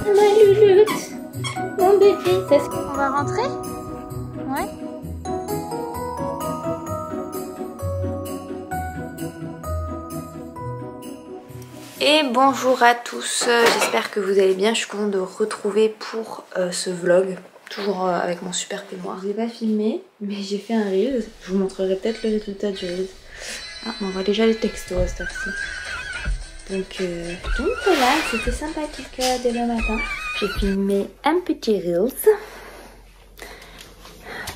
Ma louloute, mon bébé, c'est ce qu'on va rentrer? Ouais. Et bonjour à tous, j'espère que vous allez bien. Je suis contente de vous retrouver pour ce vlog, toujours avec mon super peignoir. Je n'ai pas filmé, mais j'ai fait un reel. Je vous montrerai peut-être le résultat du reel. Ah, on voit déjà les textos à cette heure-ci. Donc voilà, c'était sympathique dès le matin. J'ai filmé un petit reels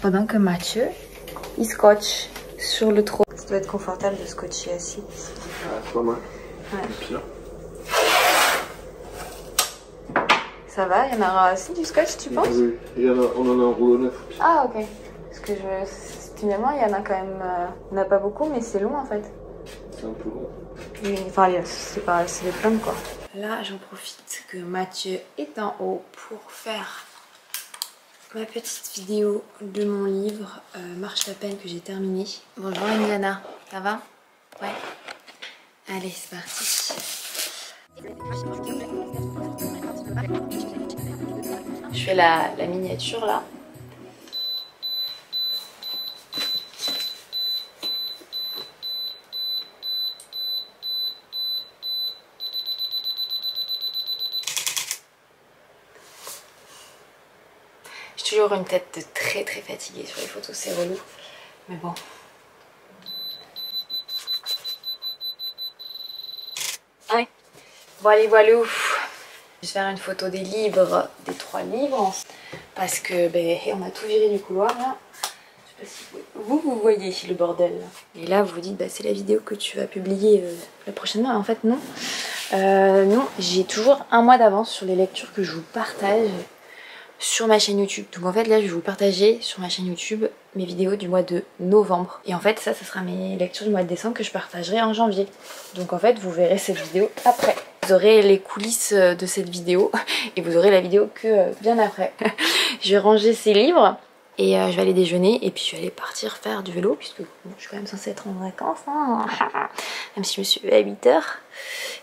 pendant que Mathieu il scotche sur le trône. Ça doit être confortable de scotcher assis. Ah, c'est pas mal. Ouais. Et puis là. Ça va, il y en aura aussi du scotch, tu penses? Oui, on en a un rouleau neuf. Ah ok. Parce que finalement il y en a quand même, il n'y en a pas beaucoup mais c'est long en fait. C'est un peu long. Oui, enfin c'est des plantes quoi. Là j'en profite que Mathieu est en haut pour faire ma petite vidéo de mon livre Marche la peine que j'ai terminé. Bonjour Indiana, ça va? Ouais. Allez c'est parti. Je fais la miniature là. J'ai toujours une tête de très fatiguée sur les photos, c'est relou. Mais bon. Ouais. Bon allez, voilà. Je vais faire une photo des livres, des 3 livres. Parce que ben, on a tout viré du couloir là. Je sais pas si vous voyez le bordel là. Et là vous vous dites bah, c'est la vidéo que tu vas publier la prochaine fois. En fait non. Non, j'ai toujours un mois d'avance sur les lectures que je vous partage sur ma chaîne YouTube. Donc en fait là je vais vous partager sur ma chaîne YouTube mes vidéos du mois de novembre. Et en fait ça sera mes lectures du mois de décembre que je partagerai en janvier. Donc en fait vous verrez cette vidéo après. Vous aurez les coulisses de cette vidéo et vous aurez la vidéo que bien après. Je vais ranger ces livres et je vais aller déjeuner et puis je vais aller partir faire du vélo puisque bon, je suis quand même censée être en vacances hein. Même si je me suis levée à 8 h.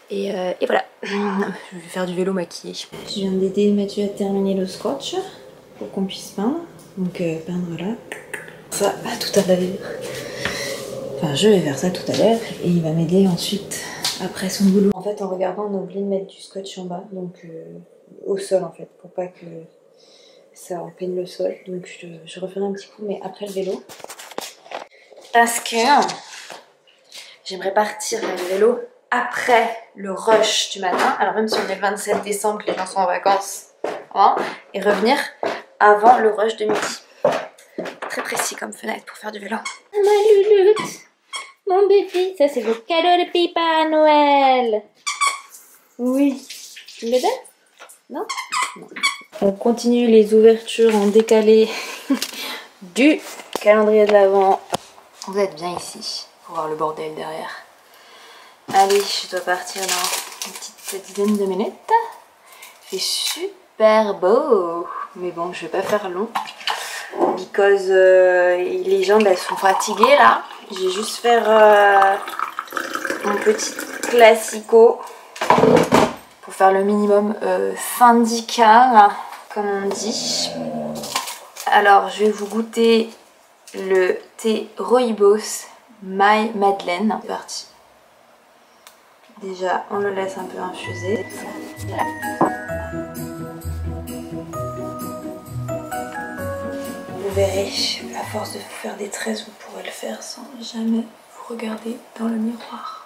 Et voilà, je vais faire du vélo maquillé. Je viens d'aider Mathieu à terminer le scotch pour qu'on puisse peindre. Donc peindre là, ça tout à l'heure. Enfin je vais faire ça tout à l'heure et il va m'aider ensuite après son boulot. En fait en regardant on a oublié de mettre du scotch en bas, donc au sol en fait, pour pas que ça empeigne le sol. Donc je referai un petit coup mais après le vélo. Parce que j'aimerais partir à le vélo après le rush du matin, alors même si on est le 27 décembre, les gens sont en vacances, hein, et revenir avant le rush de midi. Très précis comme fenêtre pour faire du vélo. Ma louloute, mon bébé, ça c'est le cadeau de Papa Noël. Oui, tu me le donnes? Non? Non. On continue les ouvertures en décalé du calendrier de l'Avent. Vous êtes bien ici pour voir le bordel derrière. Allez, je dois partir dans une petite dizaine de minutes. Il fait super beau. Mais bon, je vais pas faire long. Because les jambes elles sont fatiguées là. Je vais juste faire un petit classico pour faire le minimum syndical, comme on dit. Alors, je vais vous goûter le thé Rooibos My Madeleine. C'est parti. Déjà, on le laisse un peu infuser. Vous verrez, à force de faire des tresses, vous pourrez le faire sans jamais vous regarder dans le miroir.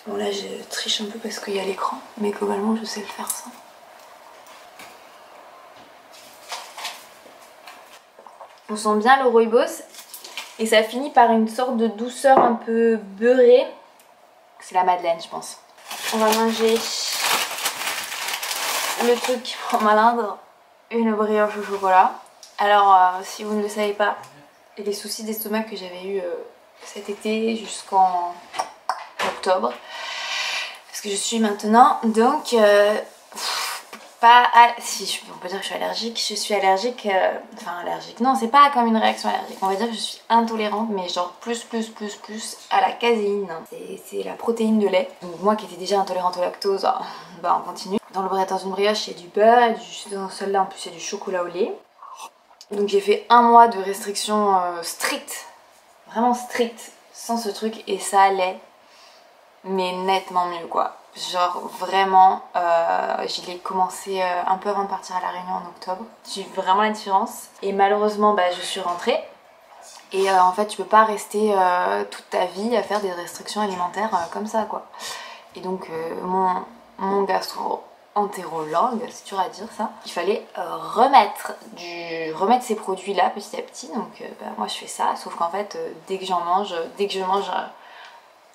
Bon là, je triche un peu parce qu'il y a l'écran, mais globalement, je sais le faire sans. On sent bien le Rooibos et ça finit par une sorte de douceur un peu beurrée. C'est la Madeleine, je pense. On va manger le truc qui prend malade, une brioche au chocolat. Alors, si vous ne le savez pas, les soucis d'estomac que j'avais eu cet été jusqu'en octobre, parce que je suis maintenant, donc si on peut dire que je suis allergique, enfin allergique, non c'est pas comme une réaction allergique, on va dire que je suis intolérante, mais genre plus à la caséine, c'est la protéine de lait. Donc moi qui étais déjà intolérante au lactose, bah on continue. dans une brioche il y a du beurre, et dans celle-là en plus il y a du chocolat au lait. Donc j'ai fait 1 mois de restrictions strictes, vraiment strictes, sans ce truc, et ça allait, mais nettement mieux quoi. Genre vraiment, je l'ai commencé un peu avant de partir à La Réunion en octobre. J'ai vu vraiment la différence. Et malheureusement, bah, je suis rentrée. Et en fait, tu peux pas rester toute ta vie à faire des restrictions alimentaires comme ça, quoi. Et donc, mon gastro-entérologue, c'est dur à dire ça, il fallait remettre ces produits-là petit à petit. Donc, bah, moi, je fais ça. Sauf qu'en fait, dès que je mange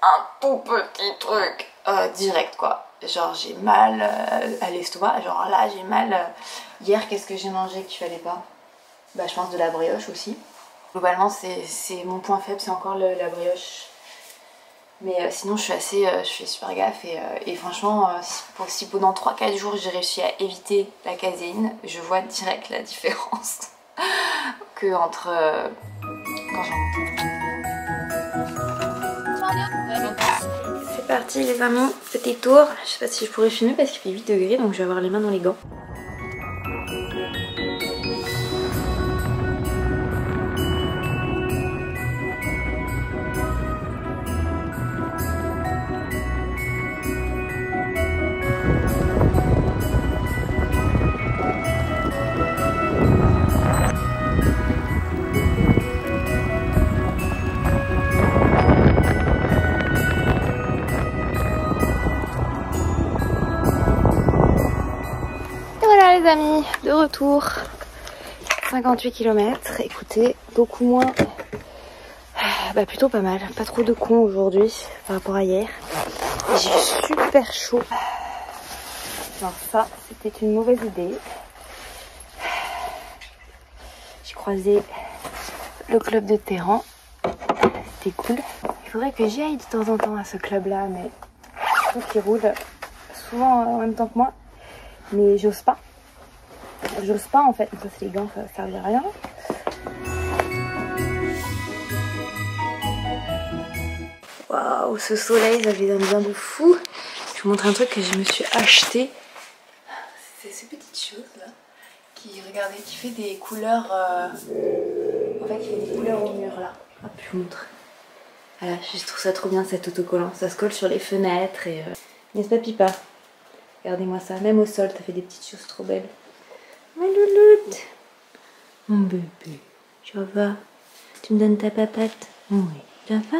un tout petit truc direct quoi, genre j'ai mal à l'estomac, genre là j'ai mal hier qu'est-ce que j'ai mangé qu'il fallait pas, bah je pense de la brioche aussi. Globalement c'est mon point faible, c'est encore la brioche, mais sinon je fais super gaffe et franchement si pendant 3-4 jours j'ai réussi à éviter la caséine, je vois direct la différence que entre quand j'en... C'est parti les amis, petit tour. Je sais pas si je pourrais filmer parce qu'il fait 8 degrés donc je vais avoir les mains dans les gants. Les amis, de retour, 58 km, écoutez, beaucoup moins, bah plutôt pas mal, pas trop de cons aujourd'hui par rapport à hier, j'ai super chaud, non ça c'était une mauvaise idée, j'ai croisé le club de Téhéran, c'était cool, il faudrait que j'y aille de temps en temps à ce club là, mais je trouve qu'il roule souvent en même temps que moi, mais j'ose pas. J'ose pas en fait, ça c'est les gants, ça ne servait à rien. Waouh, ce soleil, ça fait un bien de fou. Je vous montre un truc que je me suis acheté. C'est ces petites choses là, regardez, qui fait des couleurs. En fait, il fait des couleurs au mur là. Hop, je vous montre. Voilà, je trouve ça trop bien cet autocollant. Ça se colle sur les fenêtres et. N'est-ce pas Pipa? Regardez-moi ça, même au sol, ça fait des petites choses trop belles. Ma louloute, mon bébé, ça va? Tu me donnes ta papate? Oui, ça va?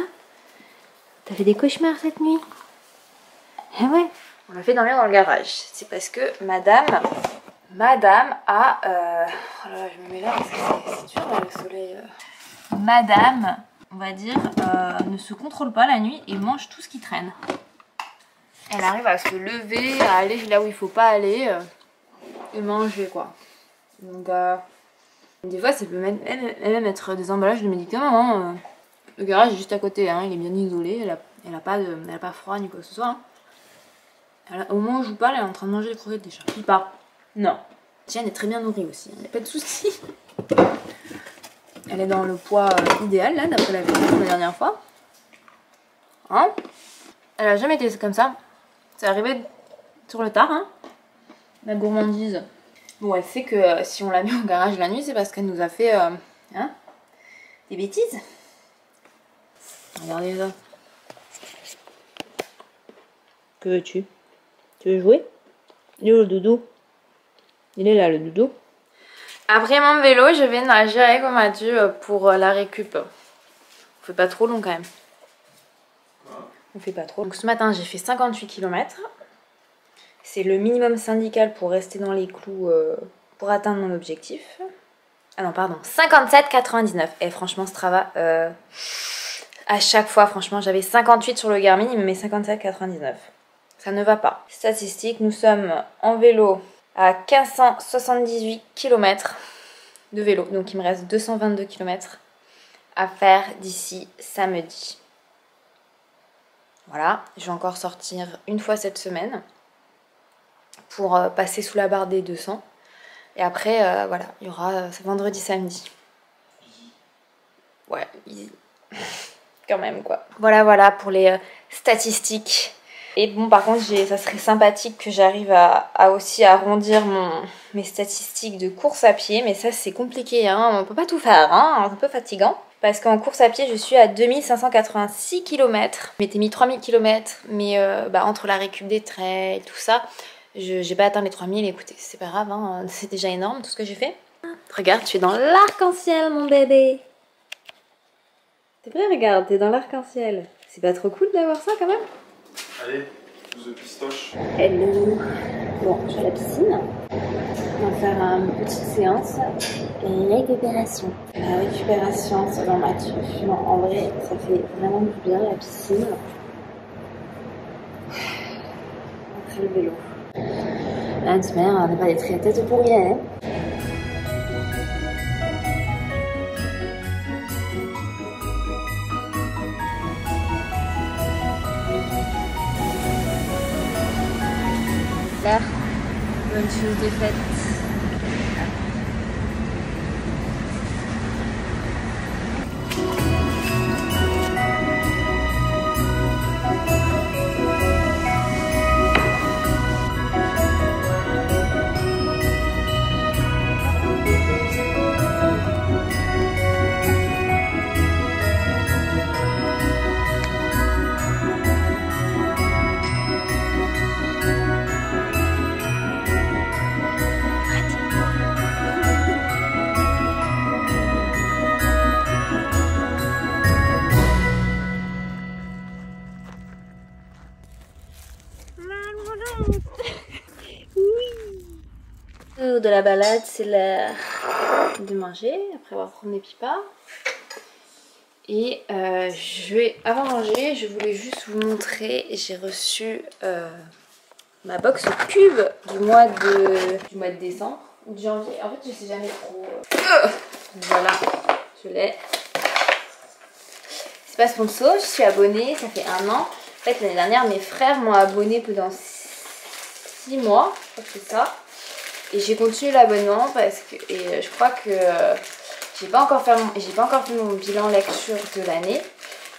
T'as fait des cauchemars cette nuit? Ah ouais? On l'a fait dormir dans le garage. C'est parce que madame a... Oh là là, je me mets là parce que c'est dur là, le soleil. Madame, on va dire, ne se contrôle pas la nuit et mange tout ce qui traîne. Elle arrive à se lever, à aller là où il faut pas aller et manger quoi. Donc des fois ça peut même être des emballages de médicaments. Hein. Le garage est juste à côté, hein. Il est bien isolé, elle a pas froid ni quoi que ce soit. Hein. Au moment où je vous parle, elle est en train de manger les croquettes des chats. Pipa. Non. Tiens, elle est très bien nourrie aussi, il n'y a pas de souci. Elle est dans le poids idéal là, d'après la vidéo de la dernière fois. Hein? Elle a jamais été comme ça. C'est arrivé sur le tard, hein. La gourmandise. Bon, elle sait que si on l'a mis au garage la nuit, c'est parce qu'elle nous a fait hein, des bêtises. Regardez ça. Que veux-tu? Tu veux jouer? Il est où le doudou? Il est là le doudou. Après mon vélo, je vais nager avec Mathieu pour la récup. On fait pas trop long quand même. On fait pas trop. Donc ce matin, j'ai fait 58 km. C'est le minimum syndical pour rester dans les clous pour atteindre mon objectif. Ah non, pardon, 57,99. Et franchement, Strava, à chaque fois, franchement, j'avais 58 sur le Garmin, il me met 57,99. Ça ne va pas. Statistique, nous sommes en vélo à 1578 km de vélo. Donc il me reste 222 km à faire d'ici samedi. Voilà, je vais encore sortir une fois cette semaine pour passer sous la barre des 200. Et après, voilà, il y aura vendredi, samedi. Ouais, easy. Quand même, quoi. Voilà, voilà pour les statistiques Et bon, par contre, ça serait sympathique que j'arrive à aussi arrondir mes statistiques de course à pied. Mais ça, c'est compliqué, hein. On peut pas tout faire, hein. C'est un peu fatigant. Parce qu'en course à pied, je suis à 2586 km. Je m'étais mis 3000 km, mais entre la récup des trails et tout ça, j'ai pas atteint les 3000. Écoutez, c'est pas grave, hein. C'est déjà énorme tout ce que j'ai fait. Regarde, tu es dans l'arc-en-ciel, mon bébé. C'est vrai, regarde, t'es dans l'arc-en-ciel. C'est pas trop cool d'avoir ça quand même? Allez, de pistoche. Hello. Bon, je suis à la piscine. On va faire une petite séance. Récupération. La récupération, selon Mathieu. Non, en vrai, ça fait vraiment du bien la piscine. Après le vélo. La mère, on n'est pas des tête pour rien. Hein. Là, bonne chose de faite. De la balade, c'est l'heure de manger après avoir promené Pipa. Et avant de manger, je voulais juste vous montrer, j'ai reçu ma box pub du mois de décembre ou de janvier. En fait, je sais jamais trop. Voilà, je l'ai. C'est pas sponsor, je suis abonnée, ça fait 1 an. En fait, l'année dernière, mes frères m'ont abonnée pendant 6 mois, je crois que c'est ça. Et j'ai continué l'abonnement parce que je crois que j'ai pas encore fait mon bilan lecture de l'année,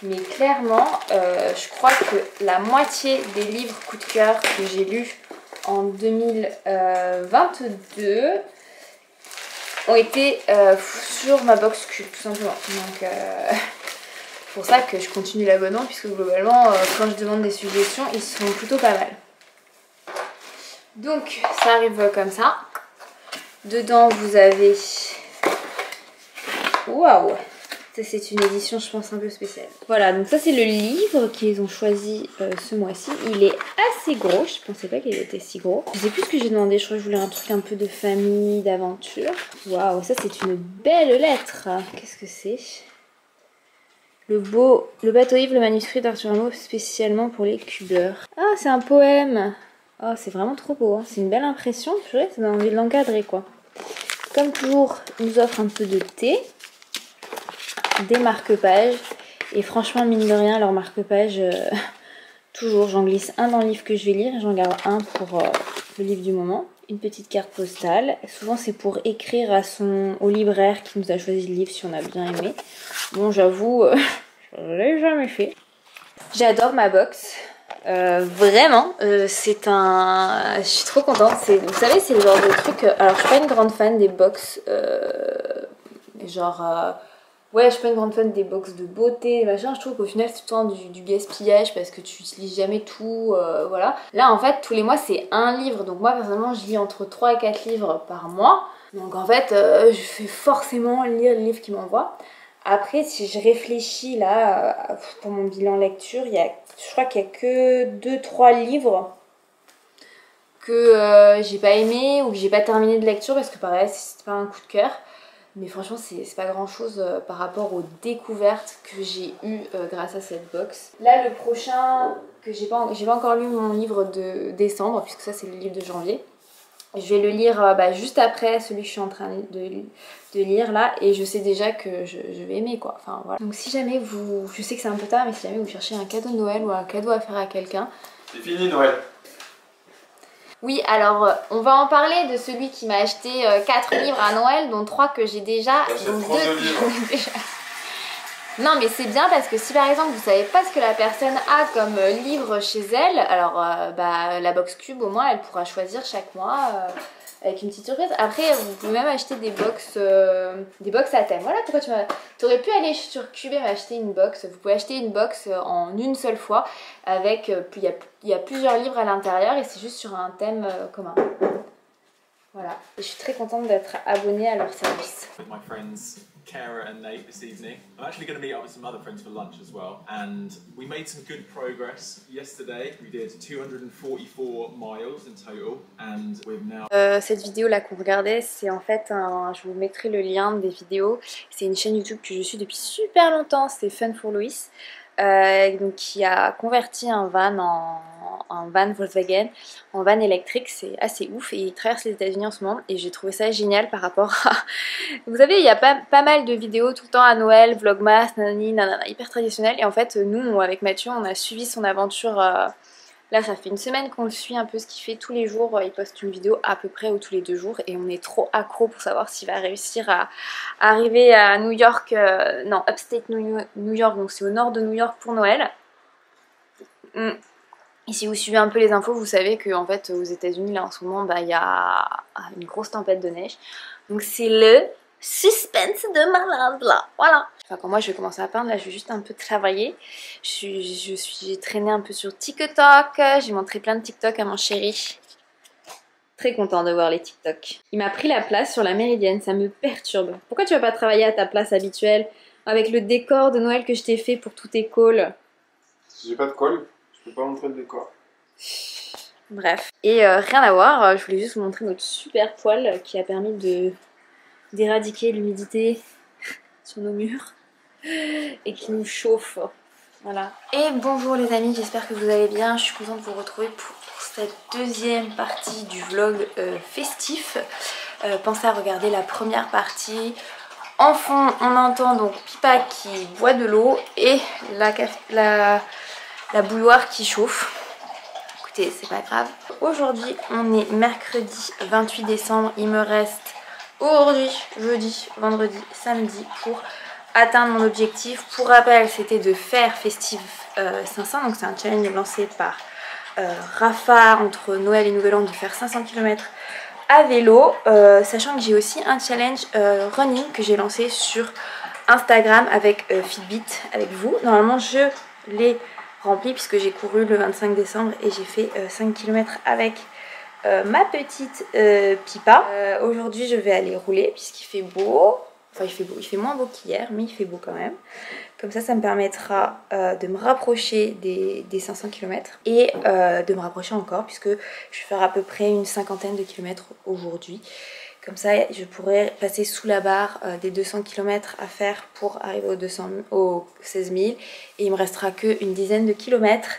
mais clairement je crois que la moitié des livres coup de cœur que j'ai lus en 2022 ont été sur ma box cube tout simplement. Donc c'est pour ça que je continue l'abonnement, puisque globalement quand je demande des suggestions, ils sont plutôt pas mal. Donc ça arrive comme ça. Dedans vous avez... Waouh! Ça c'est une édition je pense un peu spéciale. Voilà, donc ça c'est le livre qu'ils ont choisi ce mois-ci. Il est assez gros, je pensais pas qu'il était si gros. Je sais plus ce que j'ai demandé, je crois que je voulais un truc un peu de famille, d'aventure. Waouh, ça c'est une belle lettre. Qu'est-ce que c'est? Le bateau-ivre, le manuscrit d'Arthur Rimbaud spécialement pour les cubeurs. Ah, c'est un poème. Oh, c'est vraiment trop beau, hein. C'est une belle impression. Purée, ça donne envie de l'encadrer, quoi. Comme toujours, ils nous offrent un peu de thé, des marque-pages. Et franchement, mine de rien, leurs marque-pages, toujours, j'en glisse un dans le livre que je vais lire et j'en garde un pour le livre du moment. Une petite carte postale. Souvent, c'est pour écrire au libraire qui nous a choisi le livre si on a bien aimé. Bon, j'avoue, je l'ai jamais fait. J'adore ma box. Vraiment, je suis trop contente. Vous savez, c'est le genre de truc. Alors, je suis pas une grande fan des box, ouais, je suis pas une grande fan des box de beauté, machin. Je trouve qu'au final, c'est tout le temps du gaspillage parce que tu utilises jamais tout, voilà. Là, en fait, tous les mois, c'est un livre. Donc, moi, personnellement, je lis entre 3 et 4 livres par mois. Donc, en fait, je fais forcément lire le livre qu'ils m'envoient. Après, si je réfléchis là, pour mon bilan lecture, je crois qu'il n'y a que 2-3 livres que j'ai pas aimé ou que j'ai pas terminé de lecture parce que pareil, c'était pas un coup de cœur. Mais franchement, c'est pas grand chose par rapport aux découvertes que j'ai eues grâce à cette box. Là, le prochain, que j'ai pas encore lu mon livre de décembre, puisque ça c'est le livre de janvier. Je vais le lire juste après celui que je suis en train de lire là, et je sais déjà que je vais aimer, quoi. Enfin voilà. Donc si jamais je sais que c'est un peu tard, mais si jamais vous cherchez un cadeau de Noël ou un cadeau à faire à quelqu'un. C'est fini Noël. Oui, alors on va en parler de celui qui m'a acheté 4 livres à Noël, dont 3 que j'ai déjà. J'achète 32 livres. Non mais c'est bien parce que si par exemple vous savez pas ce que la personne a comme livre chez elle, alors bah, la box cube au moins elle pourra choisir chaque mois avec une petite surprise. Après vous pouvez même acheter des box à thème. Voilà pourquoi t'aurais pu aller sur Cube et m'acheter une box. Vous pouvez acheter une box en une seule fois avec, il y a plusieurs livres à l'intérieur et c'est juste sur un thème commun. Voilà, et je suis très contente d'être abonnée à leur service. With my friends Kara and Nate this evening. I'm actually going to meet up with some other friends for lunch as well. And we made some good progress yesterday. We did 244 miles in total and we've now... Cette vidéo là qu'on regardait, c'est en fait je vous mettrai le lien des vidéos. C'est une chaîne YouTube que je suis depuis super longtemps, c'est Fun for Louis. Donc qui a converti un van en van Volkswagen en van électrique, c'est assez ouf et il traverse les États-Unis en ce moment et j'ai trouvé ça génial par rapport à... Vous savez, il y a pas mal de vidéos tout le temps à Noël, vlogmas, nanani, nanana, hyper traditionnel et en fait nous avec Mathieu on a suivi son aventure. Là ça fait une semaine qu'on le suit un peu ce qu'il fait tous les jours, il poste une vidéo à peu près ou tous les 2 jours et on est trop accro pour savoir s'il va réussir à arriver à New York, non upstate New York, donc c'est au nord de New York pour Noël. Et si vous suivez un peu les infos vous savez qu'en fait aux États-Unis là en ce moment bah, y a une grosse tempête de neige, donc c'est le suspense de malade là, voilà. Enfin quand moi je vais commencer à peindre là je vais juste un peu travailler. J'ai traîné un peu sur TikTok, j'ai montré plein de TikTok à mon chéri. Très content de voir les TikTok. Il m'a pris la place sur la Méridienne, ça me perturbe. Pourquoi tu vas pas travailler à ta place habituelle avec le décor de Noël que je t'ai fait pour tous tes calls? Si j'ai pas de colle, je peux pas montrer le décor. Bref. Et rien à voir, je voulais juste vous montrer notre super poêle qui a permis d'éradiquer l'humidité sur nos murs et qui nous chauffe. Voilà. Et bonjour les amis, j'espère que vous allez bien. Je suis contente de vous retrouver pour cette deuxième partie du vlog festif. Pensez à regarder la première partie. En fond, on entend donc Pipa qui boit de l'eau et la bouilloire qui chauffe. Écoutez, c'est pas grave. Aujourd'hui, on est mercredi 28 décembre. Il me reste aujourd'hui, jeudi, vendredi, samedi pour atteindre mon objectif. Pour rappel, c'était de faire Festive 500. Donc c'est un challenge lancé par Rafa entre Noël et Nouvel An de faire 500 km à vélo. Sachant que j'ai aussi un challenge running que j'ai lancé sur Instagram avec Fitbit, avec vous. Normalement, je l'ai rempli puisque j'ai couru le 25 décembre et j'ai fait 5 km avec ma petite Pipa. Aujourd'hui je vais aller rouler puisqu'il fait beau. Enfin il fait beau, il fait moins beau qu'hier mais il fait beau quand même. Comme ça me permettra de me rapprocher des 500 km et de me rapprocher encore puisque je vais faire à peu près une cinquantaine de kilomètres aujourd'hui. Comme ça je pourrais passer sous la barre des 200 km à faire pour arriver aux 16 000 et il me restera qu'une dizaine de kilomètres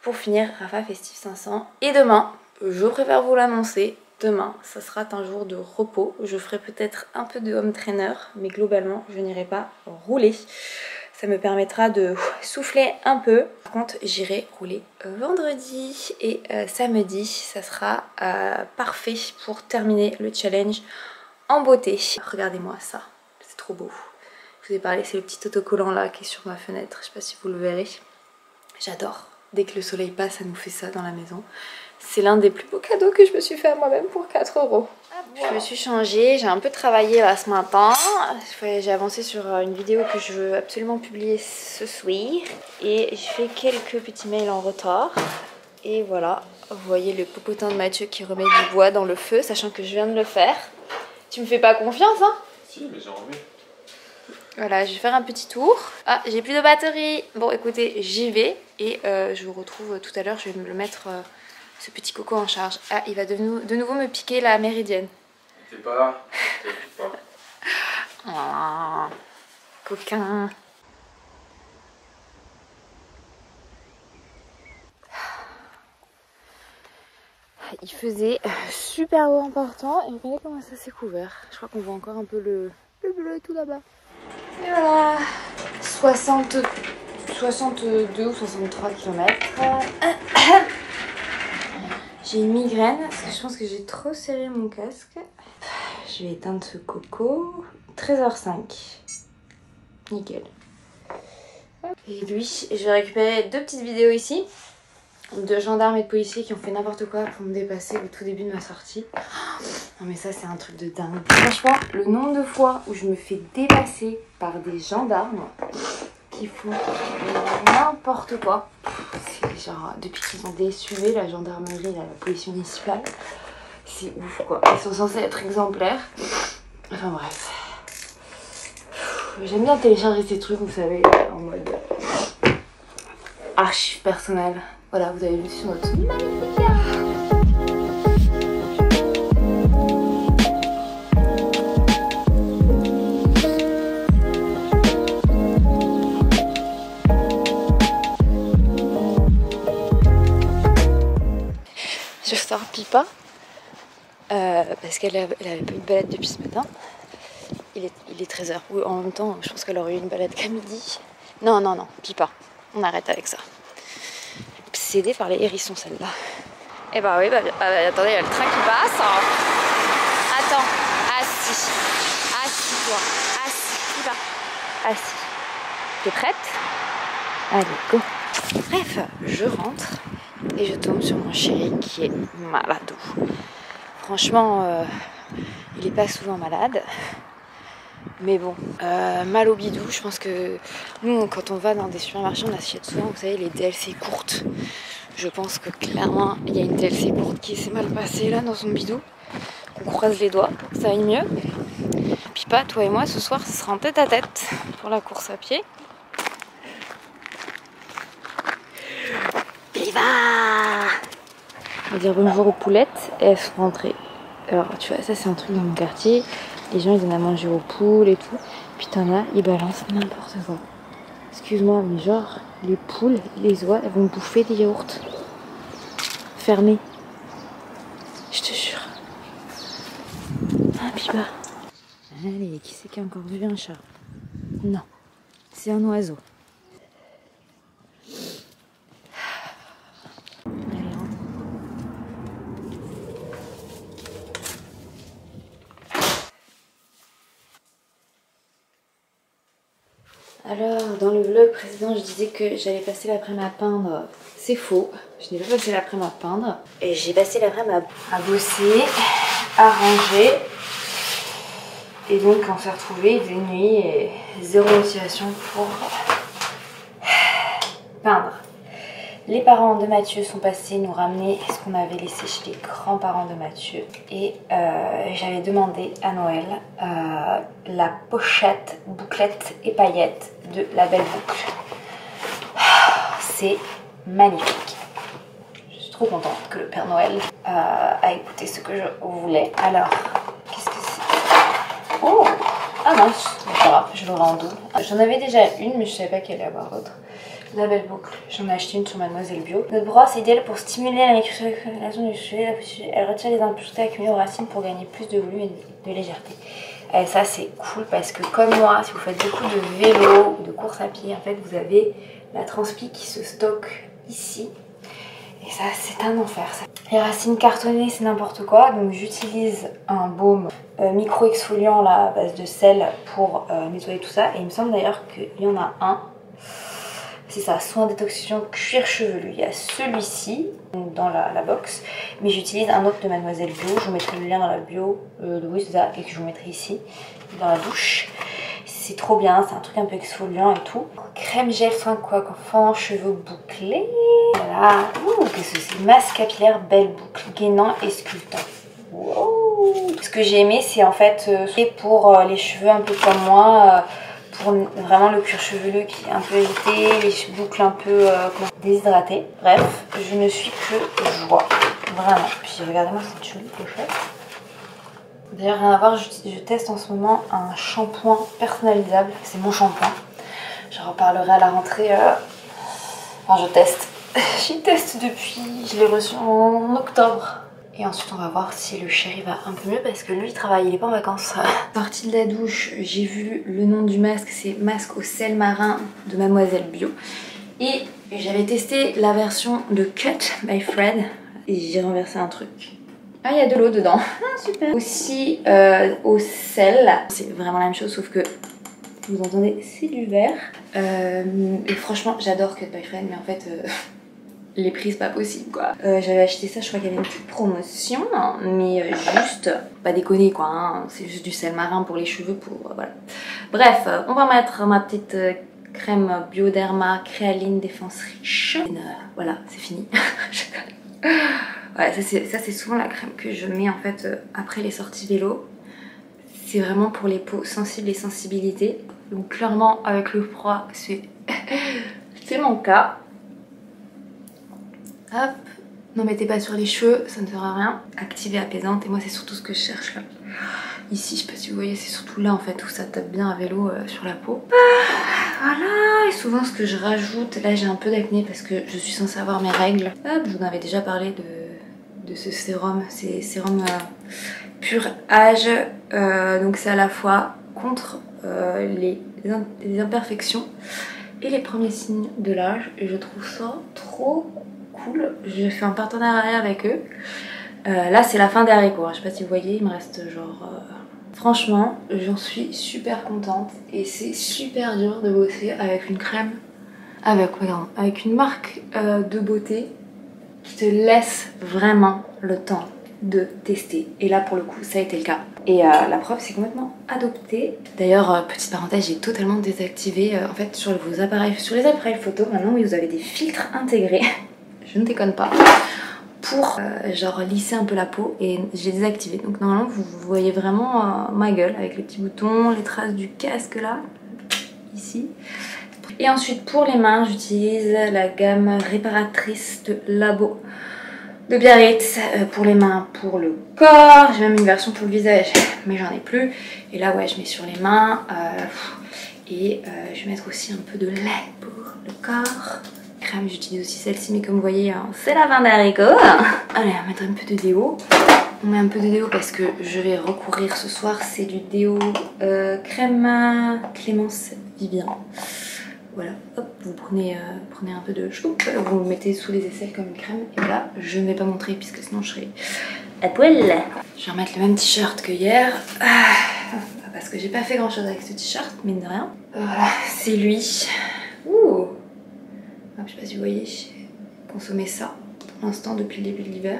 pour finir Rafa Festive 500. Et demain, je préfère vous l'annoncer, demain ça sera un jour de repos. Je ferai peut-être un peu de home trainer mais globalement je n'irai pas rouler. Ça me permettra de souffler un peu. Par contre, j'irai rouler vendredi et samedi. Ça sera parfait pour terminer le challenge en beauté. Regardez-moi ça, c'est trop beau. Je vous ai parlé, c'est le petit autocollant là qui est sur ma fenêtre. Je sais pas si vous le verrez. J'adore. Dès que le soleil passe, ça nous fait ça dans la maison. C'est l'un des plus beaux cadeaux que je me suis fait à moi-même pour 4 €. Je me suis changée, j'ai un peu travaillé là ce matin. J'ai avancé sur une vidéo que je veux absolument publier ce soir. Et j'ai fait quelques petits mails en retard. Et voilà, vous voyez le popotin de Mathieu qui remet du bois dans le feu, sachant que je viens de le faire. Tu me fais pas confiance hein? Si, mais j'en remets. Voilà, je vais faire un petit tour. Ah, j'ai plus de batterie. Bon, écoutez, j'y vais. Et je vous retrouve tout à l'heure, je vais me le mettre... ce petit coco en charge. Ah, il va de nouveau me piquer la Méridienne. T'es pas là. T'es pas. Oh, coquin. Il faisait super beau en partant et regardez comment ça s'est couvert. Je crois qu'on voit encore un peu le bleu tout là-bas. Et voilà, 62 ou 63 km. J'ai une migraine parce que je pense que j'ai trop serré mon casque. Je vais éteindre ce coco. 13h05. Nickel. Et lui, je vais récupérer 2 petites vidéos ici de gendarmes et de policiers qui ont fait n'importe quoi pour me dépasser au tout début de ma sortie. Non mais ça c'est un truc de dingue. Franchement, le nombre de fois où je me fais dépasser par des gendarmes qui font n'importe quoi. C'est genre, depuis qu'ils ont des SUV, la gendarmerie, la police municipale, c'est ouf quoi. Ils sont censés être exemplaires. Enfin bref. J'aime bien télécharger ces trucs, vous savez, en mode archive personnelle. Voilà, vous avez vu sur notre magnifique. Je sors Pipa parce qu'elle avait pas eu de balade depuis ce matin. Il est 13h. Oui, en même temps, je pense qu'elle aurait eu une balade qu'à midi. Non, Pipa. On arrête avec ça. Obsédée par les hérissons, celle-là. Eh bah oui, attendez, il y a le train qui passe. Attends, assis. Assis-toi. Assis, Pipa. Assis. T'es prête? Allez, go. Bref, je rentre et je tombe sur mon chéri qui est malade. Franchement, il est pas souvent malade. Mais bon, mal au bidou, je pense que nous, quand on va dans des supermarchés, on achète souvent, vous savez, les DLC courtes. Je pense que clairement, il y a une DLC courte qui s'est mal passée là dans son bidou. On croise les doigts pour que ça aille mieux. Puis pas, toi et moi, ce soir, ce sera en tête à tête pour la course à pied. Viva! On va dire bonjour aux poulettes et elles sont rentrées. Alors, tu vois, ça c'est un truc dans mon quartier. Les gens ils donnent à manger aux poules et tout. Puis t'en as, ils balancent n'importe quoi. Excuse-moi, mais genre, les poules, les oies, elles vont bouffer des yaourts. Fermés. Je te jure. Ah, Pipa. Allez, qui c'est qui a encore vu un chat? Non. C'est un oiseau. Allez, rentre. Alors, dans le vlog précédent, je disais que j'allais passer l'après-midi à peindre. C'est faux, je n'ai pas passé l'après-midi à peindre. Et j'ai passé l'après-midi à bosser, à ranger. Et donc, on s'est retrouvés, il faisait nuit et zéro motivation pour peindre. Les parents de Mathieu sont passés nous ramener ce qu'on avait laissé chez les grands-parents de Mathieu. Et j'avais demandé à Noël la pochette, bouclette et paillettes de la Belle Boucle. C'est magnifique. Je suis trop contente que le Père Noël a écouté ce que je voulais. Alors, qu'est-ce que c'est? Oh! Ah mince, c'est pas grave, je l'aurai en double. J'en avais déjà une, mais je savais pas qu'il allait y avoir d'autres. La Belle Boucle, j'en ai acheté une sur Mademoiselle Bio. Notre brosse est idéale pour stimuler la microcirculation du cheveu. Elle retire les impuretés accumulées aux racines pour gagner plus de volume et de légèreté. Et ça c'est cool parce que comme moi, si vous faites beaucoup de vélo ou de course à pied, en fait vous avez la transpi qui se stocke ici. Et ça c'est un enfer ça. Les racines cartonnées c'est n'importe quoi, donc j'utilise un baume micro-exfoliant là, à base de sel pour nettoyer tout ça. Et il me semble d'ailleurs qu'il y en a un. C'est ça, soin détoxifiant cuir chevelu. Il y a celui-ci dans la box, mais j'utilise un autre de Mademoiselle Bio. Je vous mettrai le lien dans la bio de oui, c'est ça, et que je vous mettrai ici dans la douche. C'est trop bien, c'est un truc un peu exfoliant et tout. Crème gel soin coiffant, cheveux bouclés. Voilà. Ouh, qu'est-ce que c'est? Masque capillaire Belle Boucle, gainant et sculptant. Wow. Ce que j'ai aimé, c'est en fait pour les cheveux un peu comme moi. Pour vraiment le cuir chevelu qui est un peu irrité, les boucles un peu déshydratées. Bref, je ne suis que joie. Vraiment. Puis regardez-moi cette jolie pochette. D'ailleurs, rien à voir, je teste en ce moment un shampoing personnalisable. C'est mon shampoing. J'en reparlerai à la rentrée. Enfin, je teste. J'y teste depuis. Je l'ai reçu en octobre. Et ensuite on va voir si le chéri va un peu mieux parce que lui il travaille, il est pas en vacances. Sortie de la douche, j'ai vu le nom du masque, c'est masque au sel marin de Mademoiselle Bio. Et j'avais testé la version de Cut by Fred et j'ai renversé un truc. Ah, il y a de l'eau dedans. Ah, super. Aussi au sel, c'est vraiment la même chose sauf que Vous entendez, c'est du verre. Et franchement, j'adore Cut by Fred, mais en fait, les prix, c'est pas possible quoi. J'avais acheté ça, je crois qu'il y avait une petite promotion, hein, mais juste, pas déconner quoi, hein, c'est juste du sel marin pour les cheveux, pour voilà. Bref, on va mettre ma petite crème Bioderma Créaline Défense Riche. Voilà, c'est fini. Voilà, ça c'est souvent la crème que je mets en fait après les sorties vélo. C'est vraiment pour les peaux sensibles et sensibilités. Donc clairement avec le froid, c'est mon cas. Hop, n'en mettez pas sur les cheveux, ça ne sert à rien. Active et apaisante, et moi c'est surtout ce que je cherche là. Ici, je sais pas si vous voyez, c'est surtout là en fait où ça tape bien à vélo sur la peau. Voilà, et souvent ce que je rajoute, là j'ai un peu d'acné parce que je suis censée avoir mes règles. Hop, je vous en avais déjà parlé de ce sérum, c'est sérum Pur Âge. Donc c'est à la fois contre les imperfections et les premiers signes de l'âge, et je trouve ça trop cool. J'ai fait un partenariat avec eux. Là c'est la fin des haricots, je sais pas si vous voyez, il me reste genre... Franchement, j'en suis super contente et c'est super dur de bosser avec une crème, avec une marque de beauté qui te laisse vraiment le temps de tester. Et là pour le coup ça a été le cas. Et la preuve c'est complètement adopté. D'ailleurs, petite parenthèse, j'ai totalement désactivé en fait sur vos appareils, sur les appareils photo maintenant vous avez des filtres intégrés. Je ne déconne pas. Pour genre lisser un peu la peau, et j'ai désactivé. Donc normalement vous voyez vraiment ma gueule avec les petits boutons, les traces du casque là, ici. Et ensuite pour les mains, j'utilise la gamme réparatrice de Labo de Biarritz pour les mains, pour le corps. J'ai même une version pour le visage, mais j'en ai plus. Et là ouais, je mets sur les mains et je vais mettre aussi un peu de lait pour le corps. Crème, j'utilise aussi celle-ci, mais comme vous voyez, hein, c'est la fin des haricots. Allez, on va mettre un peu de déo. On met un peu de déo parce que je vais recourir ce soir. C'est du déo crème Clémence Vivien. Voilà, hop, vous prenez un peu de chou, vous le mettez sous les aisselles comme une crème. Et voilà, je ne vais pas montrer puisque sinon je serai à poil. Je vais remettre le même t-shirt que hier. Parce que j'ai pas fait grand chose avec ce t-shirt, mine de rien. Voilà, c'est lui. Ouh. Je sais pas si vous voyez, j'ai consommé ça pour l'instant depuis le début de l'hiver.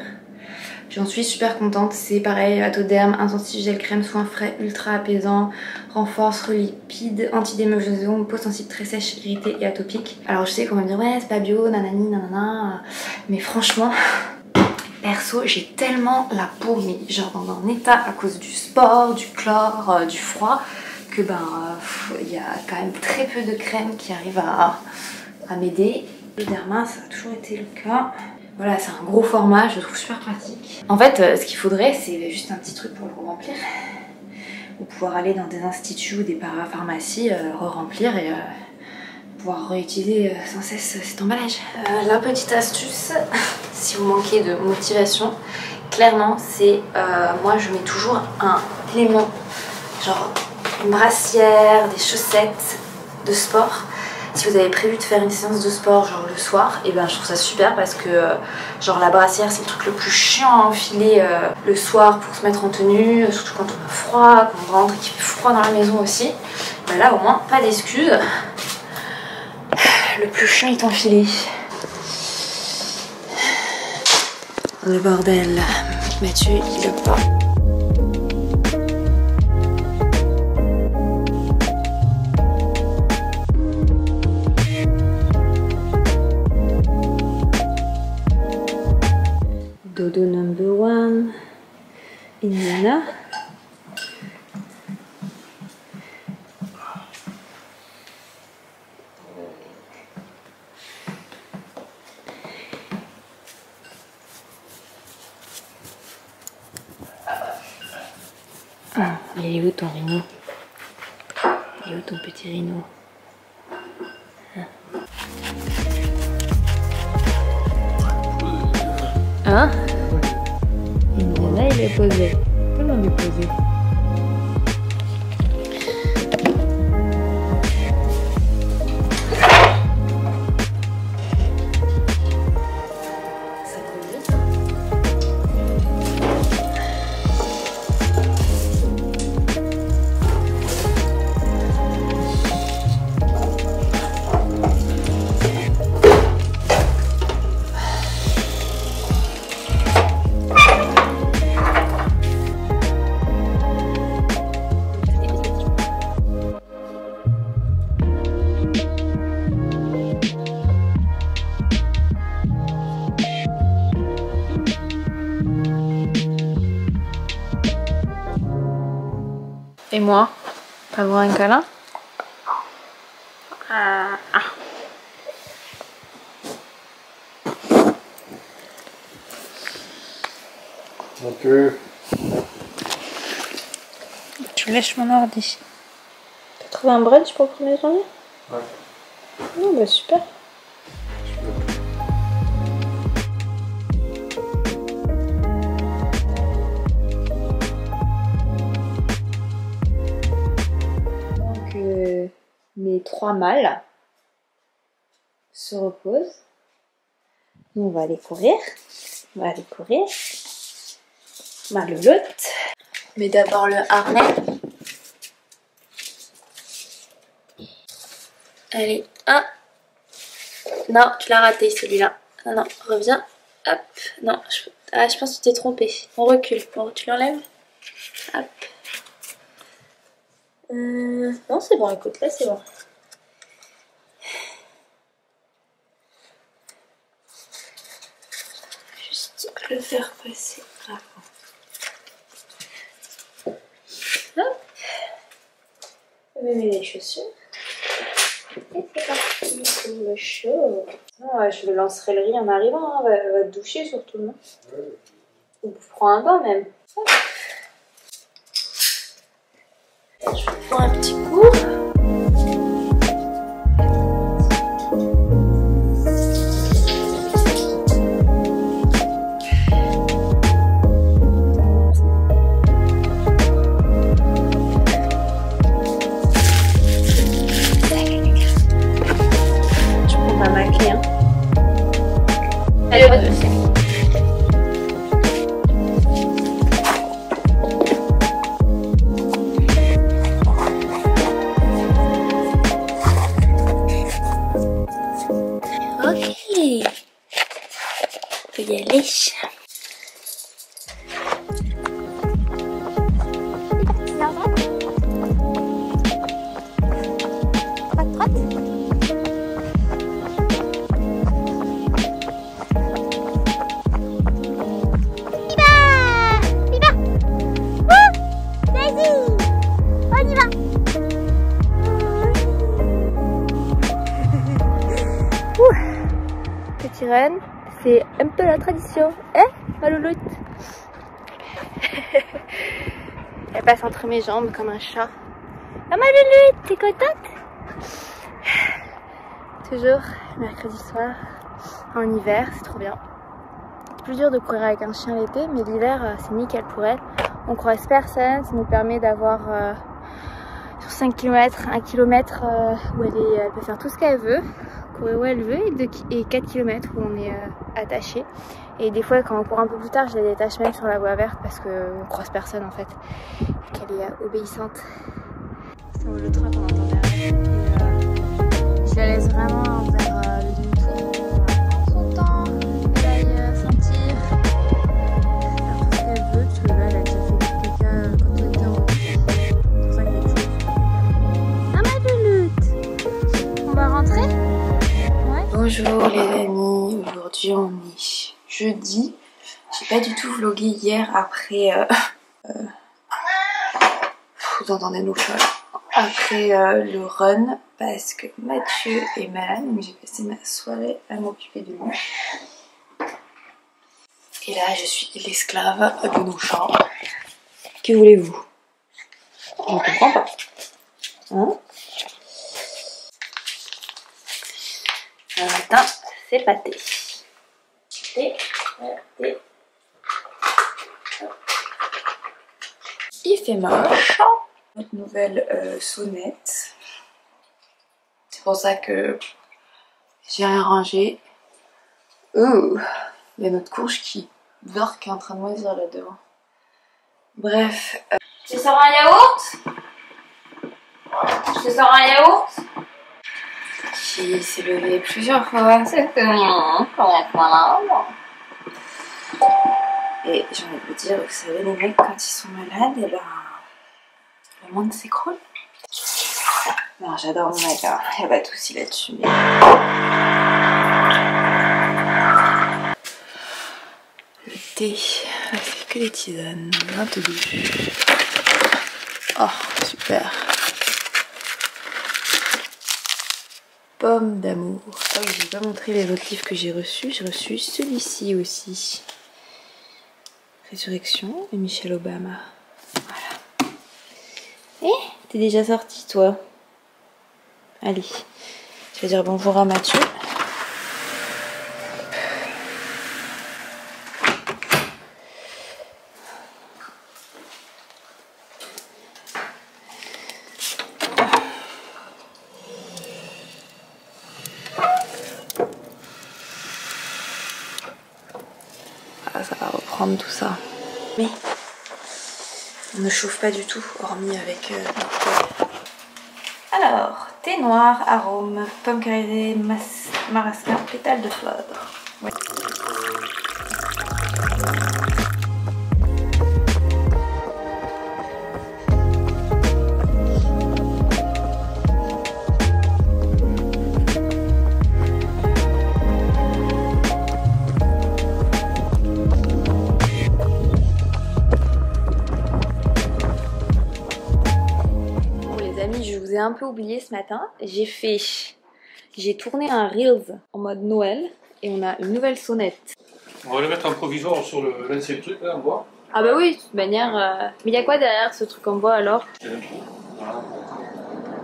J'en suis super contente, c'est pareil, Atoderm, intensif gel crème, soin frais, ultra apaisant, renforce, relipide, anti-démangeaison, peau sensible très sèche, irritée et atopique. Alors je sais qu'on va me dire ouais c'est pas bio, nanani, nanana, mais franchement, perso j'ai tellement la peau mais genre dans un état à cause du sport, du chlore, du froid, que ben y a quand même très peu de crèmes qui arrivent à m'aider. Le Derma, ça a toujours été le cas. Voilà, c'est un gros format, je le trouve super pratique. En fait, ce qu'il faudrait, c'est juste un petit truc pour le remplir. Ou pouvoir aller dans des instituts ou des parapharmacies, re-remplir et pouvoir réutiliser sans cesse cet emballage. La petite astuce, si vous manquez de motivation, clairement, c'est moi je mets toujours un clément, genre une brassière, des chaussettes de sport. Si vous avez prévu de faire une séance de sport genre le soir, et ben je trouve ça super parce que genre la brassière c'est le truc le plus chiant à enfiler le soir pour se mettre en tenue, surtout quand on a froid, quand on rentre et qu'il fait froid dans la maison aussi. Ben là au moins pas d'excuses. Le plus chiant est enfilé. Le bordel. Mathieu il le pas. Dodo number one, Indiana. Ah, il est où ton rhino? Il est où ton petit rhino? Hein? Indiana il est posé. Tout le monde est posé. Et moi, pas voir un câlin? Non plus. Je lèche mon ordi. T'as trouvé un brunch pour la première journée? Ouais. Oh bah super. Donc mes 3 mâles se reposent. Nous on va aller courir. Ma louloute. Mais d'abord le harnais. Allez, 1. Non, tu l'as raté celui-là. Non, non, reviens. Hop. Non, je pense que tu t'es trompé. On recule. Bon, tu l'enlèves. Hop. Non, c'est bon, écoute, là c'est bon. Juste le faire passer. Ah. Hop. Je vais mettre les chaussures. Et c'est parti pour le show. Oh, je lancerai le riz en arrivant, hein. Va te doucher surtout, non? Ou prends un bain même. Hop. Je vais prendre un petit coup. Allez, on va dessus. Ok. On peut y aller. Petit renne, c'est un peu la tradition, hein, ma louloute? Elle passe entre mes jambes comme un chat. Ah, ma louloute, t'es contente? Toujours mercredi soir, en hiver, c'est trop bien. C'est plus dur de courir avec un chien l'été, mais l'hiver, c'est nickel pour elle. On croise personne, ça nous permet d'avoir sur 5 km, 1 km où elle peut faire tout ce qu'elle veut, courir où elle veut, et 4 km où on est attaché. Et des fois, quand on court un peu plus tard, je la détache même sur la voie verte parce qu'on croise personne en fait, qu'elle est obéissante. C'est le train qu'on entend derrière. Je la laisse vraiment vers le demi-tour. En son temps, elle aille sentir, faire tout ce qu'elle veut, parce que là, elle a déjà fait du caca quand on était en route. C'est pour ça qu'elle est toujours fait caca. Ah, ma louloute! On va rentrer? Ouais. Bonjour les amis, aujourd'hui on est jeudi. J'ai pas du tout vlogué hier après... vous entendez nos chats. Après le run, parce que Mathieu est malade, donc j'ai passé ma soirée à m'occuper de lui. Et là, je suis l'esclave de nos chats. Que voulez-vous? Je ne comprends pas. Hein? Le matin, c'est pâté. Pâté. Il fait moche. Notre nouvelle sonnette. C'est pour ça que j'ai rien rangé. Oh, il y a notre courge qui dort, qui est en train de moisir là-dedans. Bref. Tu sors un yaourt? Je te sors un yaourt? Qui s'est levé plusieurs fois. C'est malade. Et j'ai envie de vous dire, vous savez, les mecs, quand ils sont malades, et ben, le monde s'écroule. Non, j'adore mon mec, hein. Il n'y a pas de soucis là-dessus. Mais... le thé, c'est que des tisanes, 22. Oh, super. Pomme d'amour. Ah oui, j'ai pas montré les autres livres que j'ai reçus. J'ai reçu celui-ci aussi. Résurrection de Michelle Obama. Voilà. Eh, t'es déjà sortie toi? Allez, je vais dire bonjour à Mathieu. Ah, ça va reprendre tout ça. Mais on ne chauffe pas du tout, hormis avec Alors, thé noir, arôme, pomme carrée, marasquin, pétale de fleur. Ouais. Un peu oublié ce matin, j'ai tourné un Reels en mode Noël et on a une nouvelle sonnette. On va le mettre en provisoire sur l'ancien truc là en bois. Ah bah oui, de toute manière. Mais il y a quoi derrière ce truc en bois alors?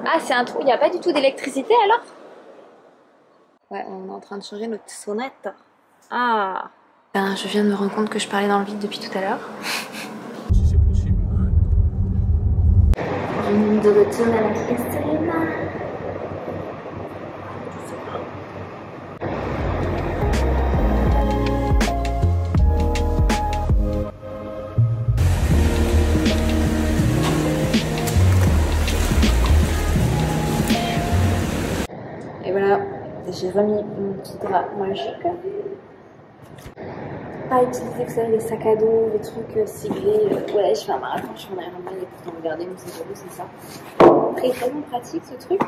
Ah, c'est un trou, il n'y a pas du tout d'électricité alors? Ouais, on est en train de changer notre sonnette. Ah ben, je viens de me rendre compte que je parlais dans le vide depuis tout à l'heure. Si c'est possible. De retour à la Castellana. Et voilà, j'ai remis mon petit drap magique. Pas utiliser que ça, les sacs à dos, les trucs ciblés. Ouais, je fais un marathon, je fais un Ironman et pourtant regardez mon sac à dos, c'est ça. Après, il est tellement pratique ce truc.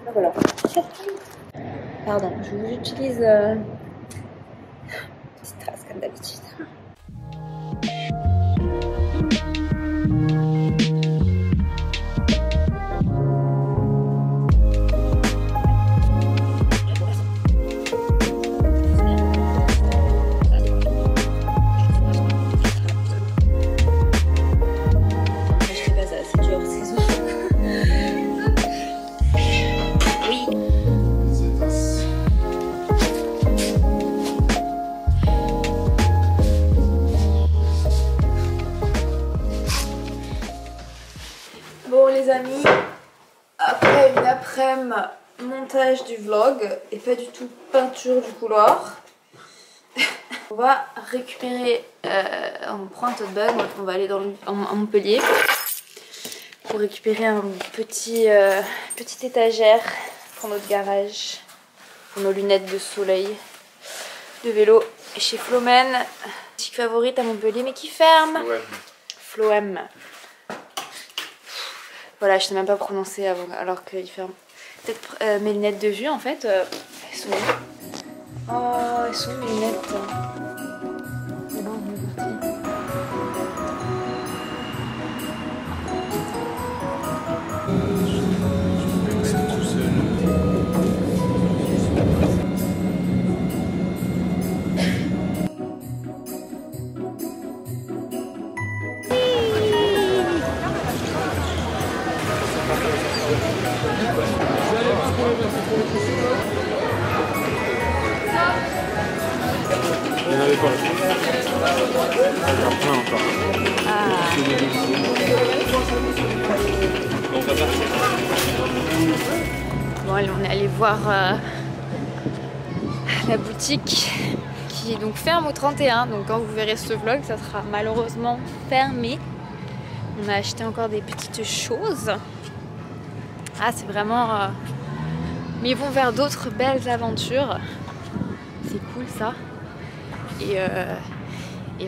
Ben voilà. Pardon, je vous utilise petite trace comme d'habitude. Bon les amis, après une après-midi montage du vlog et pas du tout peinture du couloir, on va récupérer, on prend un tote bag, on va aller à Montpellier pour récupérer un petite étagère pour notre garage, pour nos lunettes de soleil, de vélo chez Flomen, boutique favorite à Montpellier mais qui ferme. Floem. Voilà, je sais même pas prononcer avant, alors qu'il ferme. Peut-être mes lunettes de vue en fait. Elles sont où? Oh, elles sont mes lunettes. Non, on est parti. Il n'y en avait pas. Il y en a plein encore. Bon, allez, on est allé voir la boutique qui est donc ferme au 31. Donc quand vous verrez ce vlog, ça sera malheureusement fermé. On a acheté encore des petites choses. Ah, c'est vraiment... Mais ils vont vers d'autres belles aventures. C'est cool ça. Et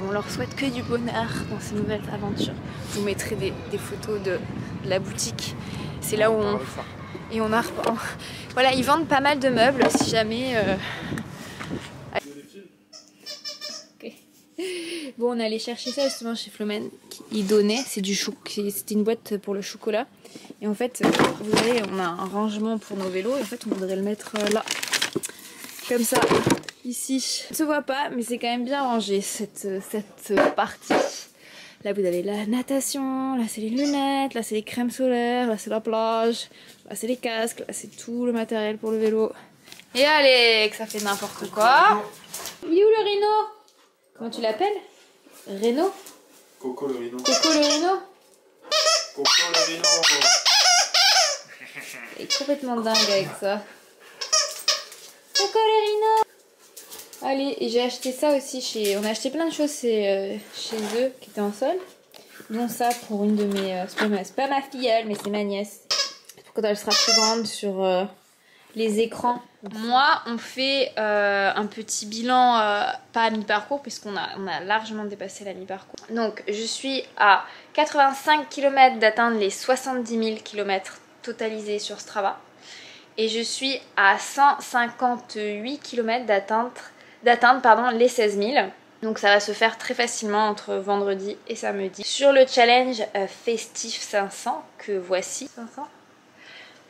on leur souhaite que du bonheur dans ces nouvelles aventures. Je vous mettrai des photos de la boutique. C'est là où on... Et on a... Voilà, ils vendent pas mal de meubles si jamais... Okay. Bon, on est allé chercher ça justement chez Flomen. Il donnait, c'était une boîte pour le chocolat. Et en fait, vous voyez, on a un rangement pour nos vélos. Et en fait, on voudrait le mettre là. Comme ça, ici. Ça ne se voit pas, mais c'est quand même bien rangé cette partie. Là, vous avez la natation, là, c'est les lunettes, là, c'est les crèmes solaires, là, c'est la plage, là, c'est les casques, là, c'est tout le matériel pour le vélo. Et allez, que ça fait n'importe quoi. Il est où le rhino? Comment tu l'appelles? Rhino? Coco le rhino. Coco le rhino? Coco le rhino. Il est complètement dingue avec ça. Coco le rhino! Allez, et j'ai acheté ça aussi chez... On a acheté plein de choses chez eux qui étaient en solde. Dont ça pour une de mes... c'est pas ma filleule, mais c'est ma nièce. Pour quand elle sera plus grande sur les écrans. Moi, on fait un petit bilan, pas à mi-parcours, puisqu'on a largement dépassé la mi-parcours. Donc, je suis à 85 km d'atteindre les 70 000 km totalisés sur Strava. Et je suis à 158 km d'atteindre les 16 000. Donc ça va se faire très facilement entre vendredi et samedi. Sur le challenge Festif 500, que voici, 500,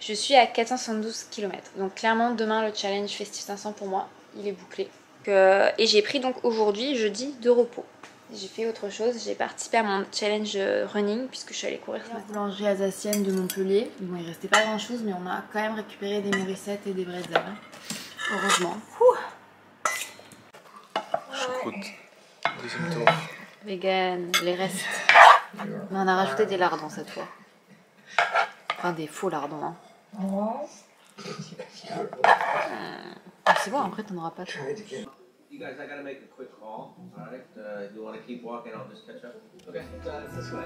je suis à 472 km. Donc clairement demain le challenge Festif 500 pour moi, il est bouclé. Et j'ai pris donc aujourd'hui, jeudi, de repos. J'ai fait autre chose, j'ai participé à mon challenge running puisque je suis allée courir. La boulangerie alsacienne de Montpellier. Bon, il restait pas grand chose, mais on a quand même récupéré des mourissettes et des bretzels. Heureusement. Choucroute. Deuxième tour. Vegan, les restes. Mais on a rajouté des lardons cette fois. Enfin des faux lardons. Hein. C'est bon, après t'en auras pas trop. You guys, I gotta make a quick call. All right. You want to keep walking? I'll just catch up. Okay. This way.